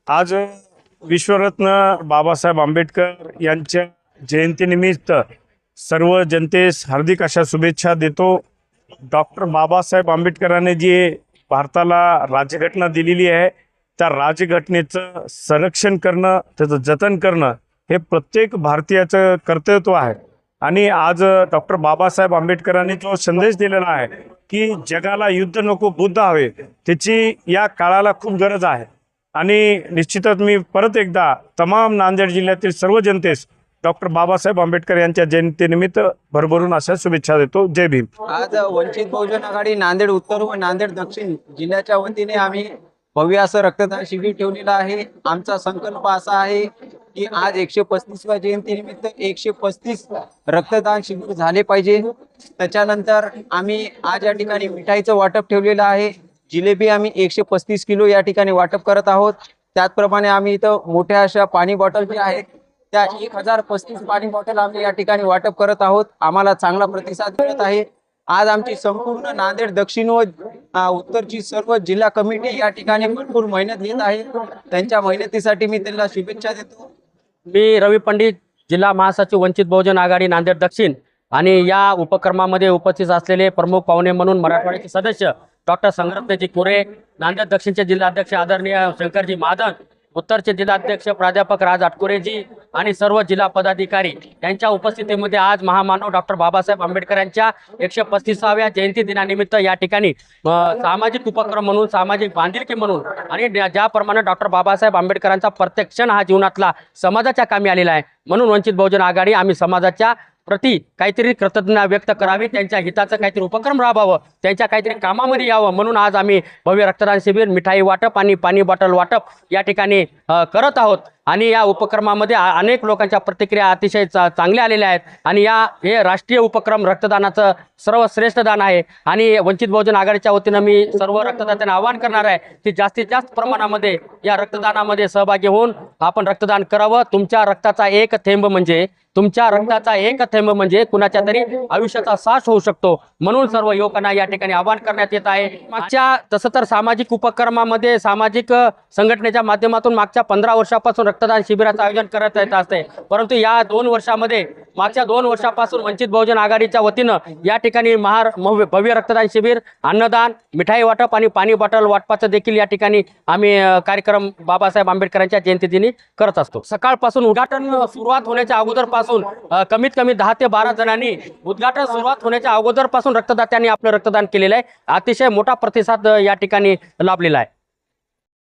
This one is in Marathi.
आज विश्वरत्न बाबासाहेब आंबेडकर यांच्या जयंतीनिमित्त सर्व जनतेस हार्दिक अशा शुभेच्छा देतो। डॉक्टर बाबासाहेब आंबेडकरांनी जी भारताला राज्यघटना दिलेली आहे त्या राज्यघटनेचं संरक्षण करणं, त्याचं जतन करणं हे प्रत्येक भारतीयाचं कर्तव्य आहे। आणि आज डॉक्टर बाबासाहेब आंबेडकरांनी जो संदेश दिलेला आहे की जगाला युद्ध नको बुद्ध हवे, त्याची या काळाला खूप गरज आहे। आणि निश्चितच मी परत एकदा तमाम नांदेड जिल्ह्यातील सर्व जनतेस डॉक्टर बाबासाहेब आंबेडकर यांच्या जयंतीनिमित्त भरभरून अशा शुभेच्छा देतो। जय भीम। आज वंचित बहुजन आघाडी नांदेड उत्तर व नांदेड दक्षिण जिल्ह्याच्या वतीने आम्ही भव्य असं रक्तदान शिबिर ठेवलेलं आहे। आमचा संकल्प असा आहे की आज 135व्या जयंतीनिमित्त 135 रक्तदान शिबिर झाले पाहिजे। त्याच्यानंतर आम्ही आज या ठिकाणी मिठाईचं वाटप ठेवलेलं आहे। जिलेबी आम्ही 135 किलो या ठिकाणी वाटप करत आहोत। त्याचप्रमाणे आम्ही इथं मोठ्या अशा पाणी बॉटल जे आहेत त्या 1035 पाणी बॉटल आम्ही या ठिकाणी वाटप करत आहोत। आम्हाला चांगला प्रतिसाद मिळत आहे। आज आमची संपूर्ण नांदेड दक्षिण व उत्तरची सर्व जिल्हा कमिटी या ठिकाणी भरपूर मेहनत घेत आहे। त्यांच्या मेहनतीसाठी मी त्यांना शुभेच्छा देतो। मी रवी पंडित, जिल्हा महासचिव वंचित बहुजन आघाडी नांदेड दक्षिण, आणि या उपक्रमामध्ये उपस्थित असलेले प्रमुख पाहुणे म्हणून मराठवाड्याचे सदस्य डॉक्टर संग्रत्नजी कुरे, नांदेड दक्षिणचे जिल्हाध्यक्ष आदरणीय शंकरजी मादन, उत्तरचे जिल्हाध्यक्ष प्राध्यापक राज आटकुरेजी आणि सर्व जिल्हा पदाधिकारी यांच्या उपस्थितीमध्ये आज महामानव डॉक्टर बाबासाहेब आंबेडकर यांच्या 135व्या जयंती दिनानिमित्त या ठिकाणी सामाजिक उपक्रम म्हणून, सामाजिक बांधिलकी म्हणून आणि ज्याप्रमाणे डॉक्टर बाबासाहेब आंबेडकरांचा प्रत्येक क्षण हा जीवनातला समाजाच्या कामी आलेला आहे, म्हणून वंचित बहुजन आघाडी आम्ही समाजाच्या प्रति काहीतरी कृतज्ञता व्यक्त करावी, त्यांच्या हिताचं काहीतरी उपक्रम राबवावं, त्यांच्या काहीतरी कामामध्ये यावं, म्हणून आज आम्ही भव्य रक्तदान शिबिर, मिठाई वाटप आणि पाणी बॉटल वाटप या ठिकाणी करत आहोत। आणि या उपक्रमामध्ये अनेक लोकांच्या प्रतिक्रिया अतिशय चांगल्या आलेल्या आहेत। आणि हे राष्ट्रीय उपक्रम रक्तदानाचं सर्वश्रेष्ठ दान आहे। आणि वंचित बहुजन आघाडीच्या वतीनं मी सर्व रक्तदात्यांना आवाहन करणार आहे की जास्तीत जास्त प्रमाणामध्ये या रक्तदानामध्ये सहभागी होऊन आपण रक्तदान करावं। तुमच्या रक्ताचा एक थेंब म्हणजे कुणाच्या तरी आयुष्याचा साथ होऊ शकतो, म्हणून सर्व युवकांना या ठिकाणी आवाहन करण्यात येत आहे। मागच्या तसं तर सामाजिक उपक्रमामध्ये, सामाजिक संघटनेच्या माध्यमातून मागच्या 15 वर्षापासून रक्तदान शिबिराचं आयोजन करत येत असते, परंतु या 2 वर्षामध्ये, मागच्या 2 वर्षापासून वंचित बहुजन आघाडीच्या वतीनं या ठिकाणी भव्य रक्तदान शिबिर, अन्नदान, मिठाई वाटप आणि पाणी बॉटल वाटपाचं देखील या ठिकाणी आम्ही कार्यक्रम बाबासाहेब आंबेडकरांच्या जयंतीदिनी करत असतो। सकाळपासून उद्घाटन सुरुवात होण्याच्या अगोदरपासून कमीत कमी 10 ते 12 जणांनी उद्घाटन सुरुवात होण्याच्या अगोदरपासून रक्तदात्यांनी आपलं रक्तदान केलेलं आहे। अतिशय मोठा प्रतिसाद या ठिकाणी लाभलेला आहे।